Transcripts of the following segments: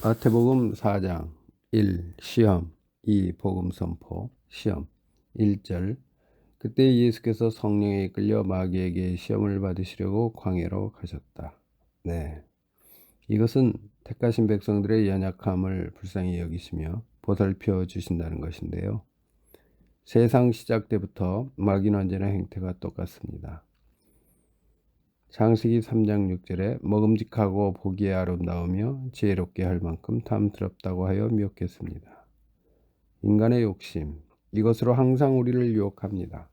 마태복음 4장 1. 시험 2. 복음 선포 시험 1절 그때 예수께서 성령에 이끌려 마귀에게 시험을 받으시려고 광야로 가셨다. 네, 이것은 택하신 백성들의 연약함을 불쌍히 여기시며 보살펴 주신다는 것인데요. 세상 시작 때부터 마귀는 언제나 행태가 똑같습니다. 창세기 3장 6절에 먹음직하고 보기에 아름다우며 지혜롭게 할 만큼 탐스럽다고 하여 미혹했습니다. 인간의 욕심, 이것으로 항상 우리를 유혹합니다.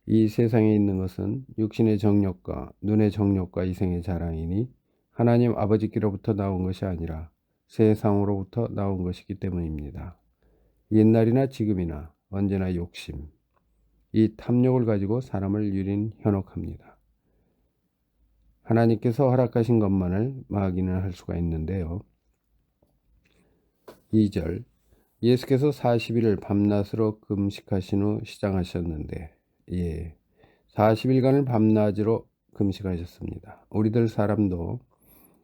이 세상에 있는 것은 육신의 정욕과 눈의 정욕과 이생의 자랑이니 하나님 아버지께로부터 나온 것이 아니라 세상으로부터 나온 것이기 때문입니다. 옛날이나 지금이나 언제나 욕심, 이 탐욕을 가지고 사람을 유린 현혹합니다. 하나님께서 허락하신 것만을 마귀는 할 수가 있는데요. 2절 예수께서 40일을 밤낮으로 금식하신 후 시장하셨는데 40일간을 밤낮으로 금식하셨습니다. 우리들 사람도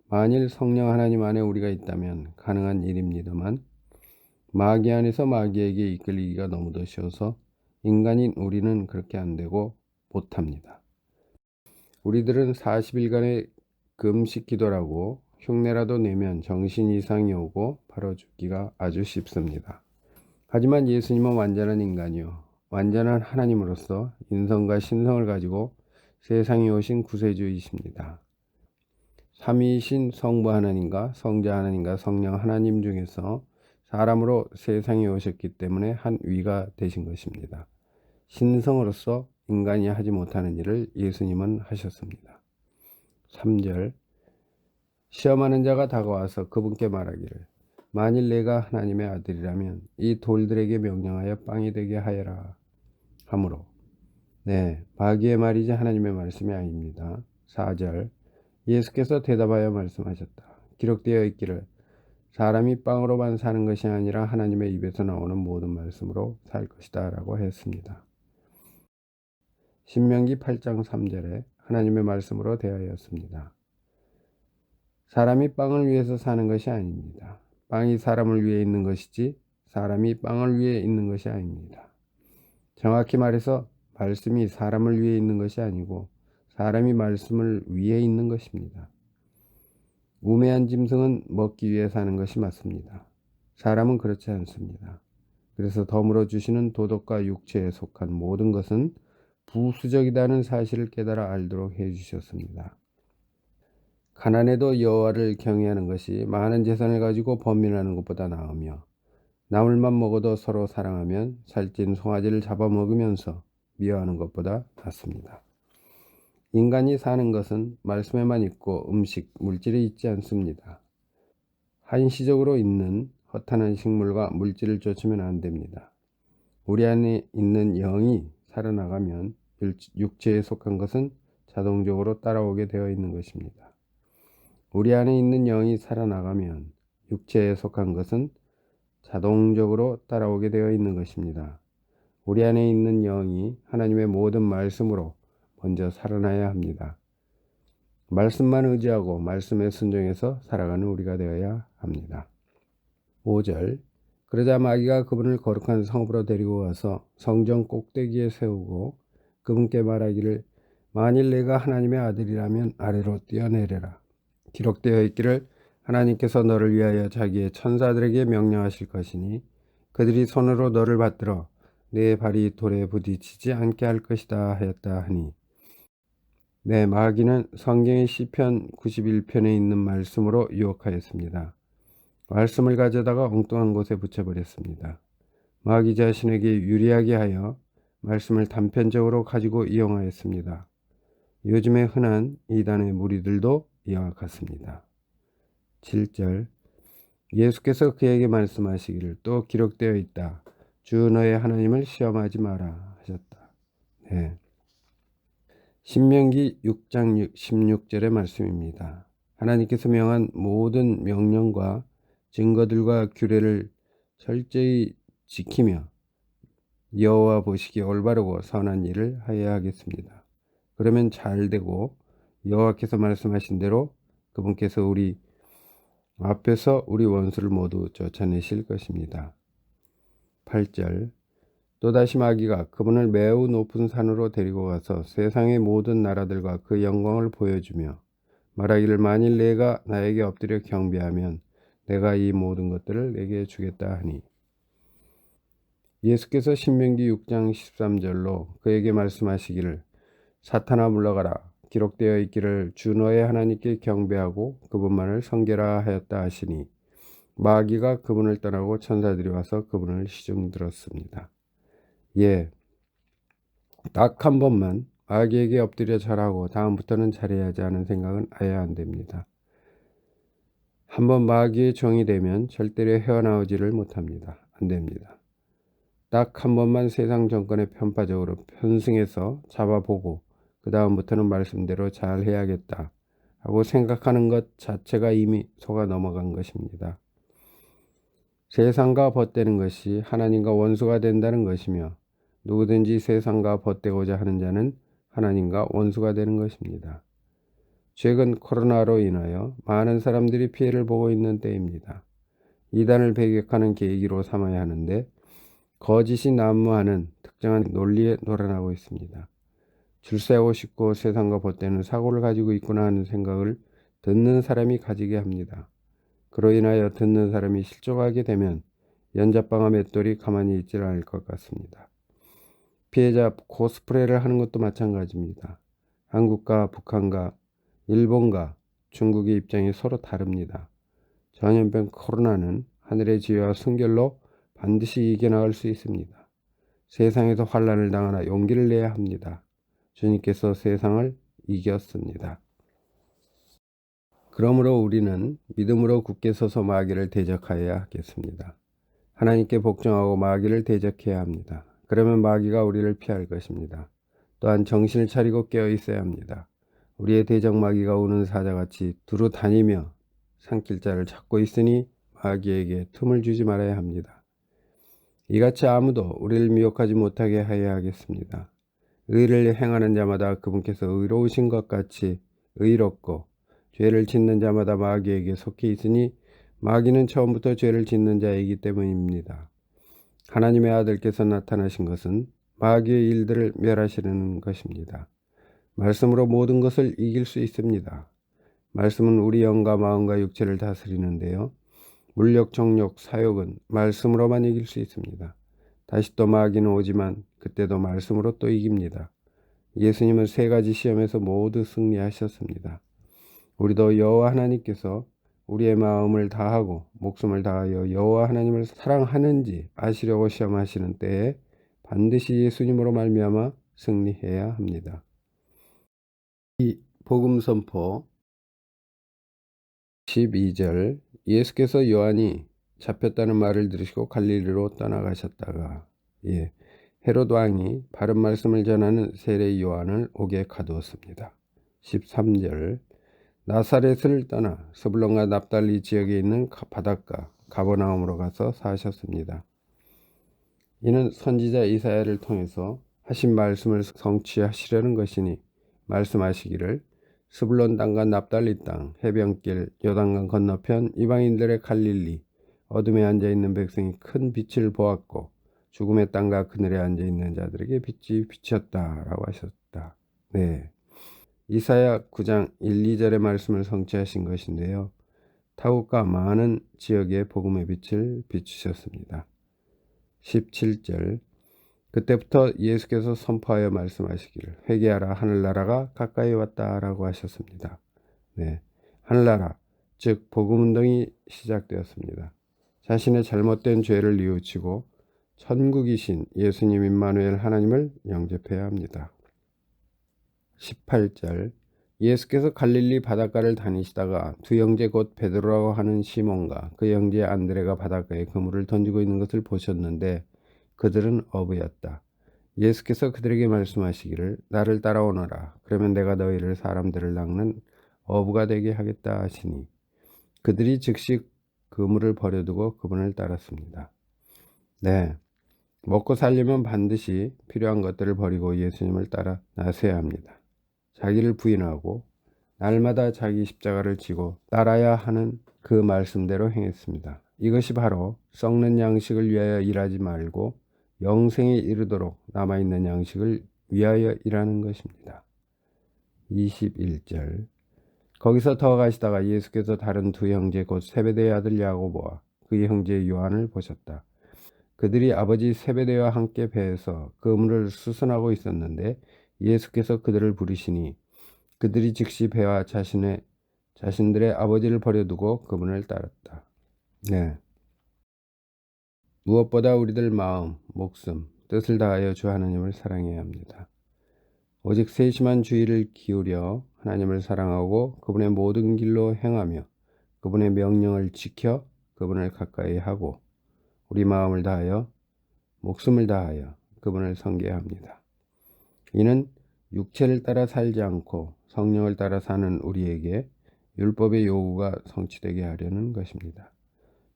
만일 성령 하나님 안에 우리가 있다면 가능한 일입니다만 마귀 안에서 마귀에게 이끌리기가 너무도 쉬워서 인간인 우리는 그렇게 안 되고 못합니다. 우리들은 40일간의 금식 기도라고 흉내라도 내면 정신 이상이 오고 바로 죽기가 아주 쉽습니다. 하지만 예수님은 완전한 인간이요 완전한 하나님으로서 인성과 신성을 가지고 세상에 오신 구세주이십니다. 삼위이신 성부 하나님과 성자 하나님과 성령 하나님 중에서 사람으로 세상에 오셨기 때문에 한 위가 되신 것입니다. 신성으로서 인간이 하지 못하는 일을 예수님은 하셨습니다. 3절 시험하는 자가 다가와서 그분께 말하기를 만일 내가 하나님의 아들이라면 이 돌들에게 명령하여 빵이 되게 하여라 하므로 마귀의 말이지 하나님의 말씀이 아닙니다. 4절 예수께서 대답하여 말씀하셨다. 기록되어 있기를 사람이 빵으로만 사는 것이 아니라 하나님의 입에서 나오는 모든 말씀으로 살 것이다 라고 했습니다. 신명기 8장 3절에 하나님의 말씀으로 대하였습니다. 사람이 빵을 위해서 사는 것이 아닙니다. 빵이 사람을 위해 있는 것이지 사람이 빵을 위해 있는 것이 아닙니다. 정확히 말해서 말씀이 사람을 위해 있는 것이 아니고 사람이 말씀을 위해 있는 것입니다. 우매한 짐승은 먹기 위해 사는 것이 맞습니다. 사람은 그렇지 않습니다. 그래서 덤으로 주시는 도덕과 육체에 속한 모든 것은 부수적이다는 사실을 깨달아 알도록 해주셨습니다. 가난해도 여호와를 경외하는 것이 많은 재산을 가지고 번민하는 것보다 나으며 나물만 먹어도 서로 사랑하면 살찐 송아지를 잡아먹으면서 미워하는 것보다 낫습니다. 인간이 사는 것은 말씀에만 있고 음식, 물질이 있지 않습니다. 한시적으로 있는 허탄한 식물과 물질을 쫓으면 안 됩니다. 우리 안에 있는 영이 살아나가면 육체에 속한 것은 자동적으로 따라오게 되어 있는 것입니다. 우리 안에 있는 영이 살아나가면 육체에 속한 것은 자동적으로 따라오게 되어 있는 것입니다. 우리 안에 있는 영이 하나님의 모든 말씀으로 먼저 살아나야 합니다. 말씀만 의지하고 말씀에 순종해서 살아가는 우리가 되어야 합니다. 5절 그러자 마귀가 그분을 거룩한 성읍으로 데리고 와서 성전 꼭대기에 세우고 그분께 말하기를 만일 내가 하나님의 아들이라면 아래로 뛰어내려라. 기록되어 있기를 하나님께서 너를 위하여 자기의 천사들에게 명령하실 것이니 그들이 손으로 너를 받들어 내 발이 돌에 부딪히지 않게 할 것이다 하였다 하니 마귀는 성경의 시편 91편에 있는 말씀으로 유혹하였습니다. 말씀을 가져다가 엉뚱한 곳에 붙여버렸습니다. 마귀 자신에게 유리하게 하여 말씀을 단편적으로 가지고 이용하였습니다. 요즘에 흔한 이단의 무리들도 이와 같습니다. 7절 예수께서 그에게 말씀하시기를 또 기록되어 있다. 주 너의 하나님을 시험하지 마라 하셨다. 신명기 6장 16절의 말씀입니다. 하나님께서 명한 모든 명령과 증거들과 규례를 철저히 지키며 여호와 보시기에 올바르고 선한 일을 하여야 하겠습니다. 그러면 잘 되고 여호와께서 말씀하신 대로 그분께서 우리 앞에서 우리 원수를 모두 쫓아내실 것입니다. 8절 또다시 마귀가 그분을 매우 높은 산으로 데리고 가서 세상의 모든 나라들과 그 영광을 보여주며 말하기를 만일 내가 나에게 엎드려 경배하면 내가 이 모든 것들을 내게 주겠다 하니 예수께서 신명기 6장 13절로 그에게 말씀하시기를 사탄아 물러가라 기록되어 있기를 주 너의 하나님께 경배하고 그분만을 섬기라 하였다 하시니 마귀가 그분을 떠나고 천사들이 와서 그분을 시중들었습니다. 예, 딱 한 번만 마귀에게 엎드려 절하고 다음부터는 잘해야지 하는 생각은 아예 안 됩니다. 한번 마귀의 종이 되면 절대로 헤어나오지를 못합니다. 안 됩니다. 딱 한 번만 세상 정권에 편파적으로 편승해서 잡아보고 그 다음부터는 말씀대로 잘 해야겠다 하고 생각하는 것 자체가 이미 속아 넘어간 것입니다. 세상과 벗되는 것이 하나님과 원수가 된다는 것이며 누구든지 세상과 벗되고자 하는 자는 하나님과 원수가 되는 것입니다. 최근 코로나로 인하여 많은 사람들이 피해를 보고 있는 때입니다. 이단을 배격하는 계기로 삼아야 하는데 거짓이 난무하는 특정한 논리에 놀아나고 있습니다. 줄세우고 싶고 세상과 벗되는 사고를 가지고 있구나 하는 생각을 듣는 사람이 가지게 합니다. 그로 인하여 듣는 사람이 실족하게 되면 연자방아 맷돌이 가만히 있질 않을 것 같습니다. 피해자 코스프레를 하는 것도 마찬가지입니다. 한국과 북한과 일본과 중국의 입장이 서로 다릅니다. 전염병 코로나는 하늘의 지혜와 순결로 반드시 이겨나갈 수 있습니다. 세상에서 환난을 당하나 용기를 내야 합니다. 주님께서 세상을 이겼습니다. 그러므로 우리는 믿음으로 굳게 서서 마귀를 대적하여야 하겠습니다. 하나님께 복종하고 마귀를 대적해야 합니다. 그러면 마귀가 우리를 피할 것입니다. 또한 정신을 차리고 깨어 있어야 합니다. 우리의 대적 마귀가 우는 사자같이 두루 다니며 삼킬 자를 찾고 있으니 마귀에게 틈을 주지 말아야 합니다. 이같이 아무도 우리를 미혹하지 못하게 하여야 하겠습니다. 의를 행하는 자마다 그분께서 의로우신 것 같이 의롭고 죄를 짓는 자마다 마귀에게 속해 있으니 마귀는 처음부터 죄를 짓는 자이기 때문입니다. 하나님의 아들께서 나타나신 것은 마귀의 일들을 멸하시려는 것입니다. 말씀으로 모든 것을 이길 수 있습니다. 말씀은 우리 영과 마음과 육체를 다스리는데요. 물욕, 정욕, 사욕은 말씀으로만 이길 수 있습니다. 다시 또 마귀는 오지만 그때도 말씀으로 또 이깁니다. 예수님은 세 가지 시험에서 모두 승리하셨습니다. 우리도 여호와 하나님께서 우리의 마음을 다하고 목숨을 다하여 여호와 하나님을 사랑하는지 아시려고 시험하시는 때에 반드시 예수님으로 말미암아 승리해야 합니다. 이 복음 선포 12절 예수께서 요한이 잡혔다는 말을 들으시고 갈릴리로 떠나가셨다가 헤롯 왕이 바른 말씀을 전하는 세례 요한을 옥에 가두었습니다. 13절 나사렛을 떠나 스불론과 납달리 지역에 있는 바닷가 가버나움으로 가서 사셨습니다. 이는 선지자 이사야를 통해서 하신 말씀을 성취하시려는 것이니 말씀하시기를 스불론 땅과 납달리 땅 해변길 요단강 건너편 이방인들의 갈릴리 어둠에 앉아있는 백성이 큰 빛을 보았고 죽음의 땅과 그늘에 앉아있는 자들에게 빛이 비쳤다라고 하셨다. 네, 이사야 9장 1, 2절의 말씀을 성취하신 것인데요. 타국과 많은 지역에 복음의 빛을 비추셨습니다. 17절 그때부터 예수께서 선포하여 말씀하시기를 회개하라 하늘나라가 가까이 왔다라고 하셨습니다. 네, 하늘나라 즉 복음운동이 시작되었습니다. 자신의 잘못된 죄를 뉘우치고 천국이신 예수님 임마누엘 하나님을 영접해야 합니다. 18절 예수께서 갈릴리 바닷가를 다니시다가 두 형제 곧 베드로라고 하는 시몬과 그 형제 안드레가 바닷가에 그물을 던지고 있는 것을 보셨는데 그들은 어부였다. 예수께서 그들에게 말씀하시기를 나를 따라오너라. 그러면 내가 너희를 사람들을 낚는 어부가 되게 하겠다 하시니 그들이 즉시 그물을 버려두고 그분을 따랐습니다. 네, 먹고 살려면 반드시 필요한 것들을 버리고 예수님을 따라 나서야 합니다. 자기를 부인하고 날마다 자기 십자가를 지고 따라야 하는 그 말씀대로 행했습니다. 이것이 바로 썩는 양식을 위하여 일하지 말고 영생에 이르도록 남아있는 양식을 위하여 일하는 것입니다. 21절. 거기서 더 가시다가 예수께서 다른 두 형제 곧 세베대의 아들 야고보와 그의 형제 요한을 보셨다. 그들이 아버지 세베대와 함께 배에서 그물을 수선하고 있었는데 예수께서 그들을 부르시니 그들이 즉시 배와 자신들의 아버지를 버려두고 그분을 따랐다. 네. 무엇보다 우리들 마음, 목숨, 뜻을 다하여 주 하나님을 사랑해야 합니다. 오직 세심한 주의를 기울여 하나님을 사랑하고 그분의 모든 길로 행하며 그분의 명령을 지켜 그분을 가까이 하고 우리 마음을 다하여 목숨을 다하여 그분을 섬겨야 합니다. 이는 육체를 따라 살지 않고 성령을 따라 사는 우리에게 율법의 요구가 성취되게 하려는 것입니다.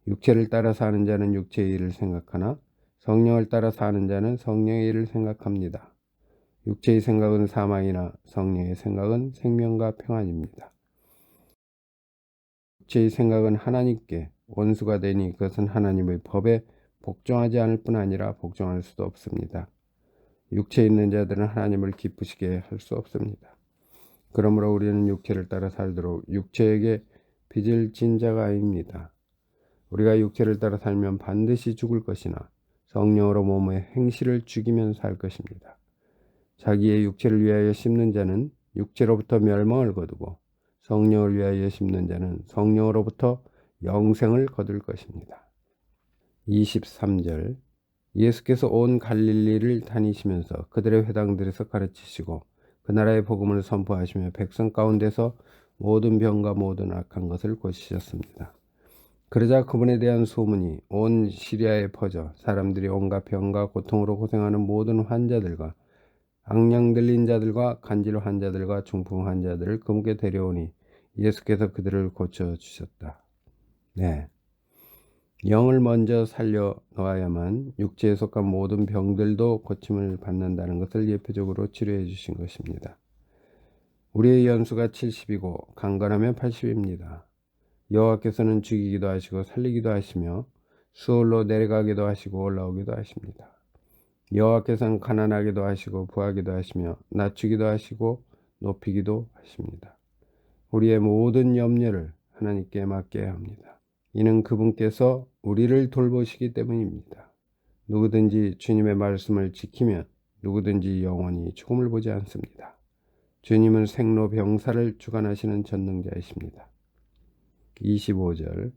육체를 따라 사는 자는 육체의 일을 생각하나 성령을 따라 사는 자는 성령의 일을 생각합니다. 육체의 생각은 사망이나 성령의 생각은 생명과 평안입니다. 육체의 생각은 하나님께 원수가 되니 그것은 하나님의 법에 복종하지 않을 뿐 아니라 복종할 수도 없습니다. 육체에 있는 자들은 하나님을 기쁘시게 할 수 없습니다. 그러므로 우리는 육체를 따라 살도록 육체에게 빚을 진 자가 아닙니다. 우리가 육체를 따라 살면 반드시 죽을 것이나 성령으로 몸의 행실을 죽이면 살 것입니다. 자기의 육체를 위하여 심는 자는 육체로부터 멸망을 거두고 성령을 위하여 심는 자는 성령으로부터 영생을 거둘 것입니다. 23절. 예수께서 온 갈릴리를 다니시면서 그들의 회당들에서 가르치시고 그 나라의 복음을 선포하시며 백성 가운데서 모든 병과 모든 악한 것을 고치셨습니다. 그러자 그분에 대한 소문이 온 시리아에 퍼져 사람들이 온갖 병과 고통으로 고생하는 모든 환자들과 악령 들린 자들과 간질 환자들과 중풍 환자들을 그분께 데려오니 예수께서 그들을 고쳐주셨다. 네. 영을 먼저 살려 놓아야만 육체에 속한 모든 병들도 고침을 받는다는 것을 예표적으로 치료해 주신 것입니다. 우리의 연수가 70이고 강건하면 80입니다. 여호와께서는 죽이기도 하시고 살리기도 하시며 수월로 내려가기도 하시고 올라오기도 하십니다. 여호와께서는 가난하기도 하시고 부하기도 하시며 낮추기도 하시고 높이기도 하십니다. 우리의 모든 염려를 하나님께 맡겨야 합니다. 이는 그분께서 우리를 돌보시기 때문입니다. 누구든지 주님의 말씀을 지키면 누구든지 영원히 죽음을 보지 않습니다. 주님은 생로병사를 주관하시는 전능자이십니다. 25절.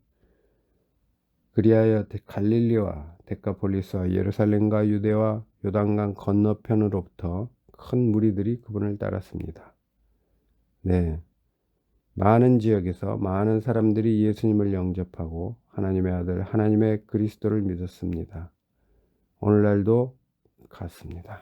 그리하여 갈릴리와 데카폴리스와 예루살렘과 유대와 요단강 건너편으로부터 큰 무리들이 그분을 따랐습니다. 네, 많은 지역에서 많은 사람들이 예수님을 영접하고 하나님의 아들 하나님의 그리스도를 믿었습니다. 오늘날도 같습니다.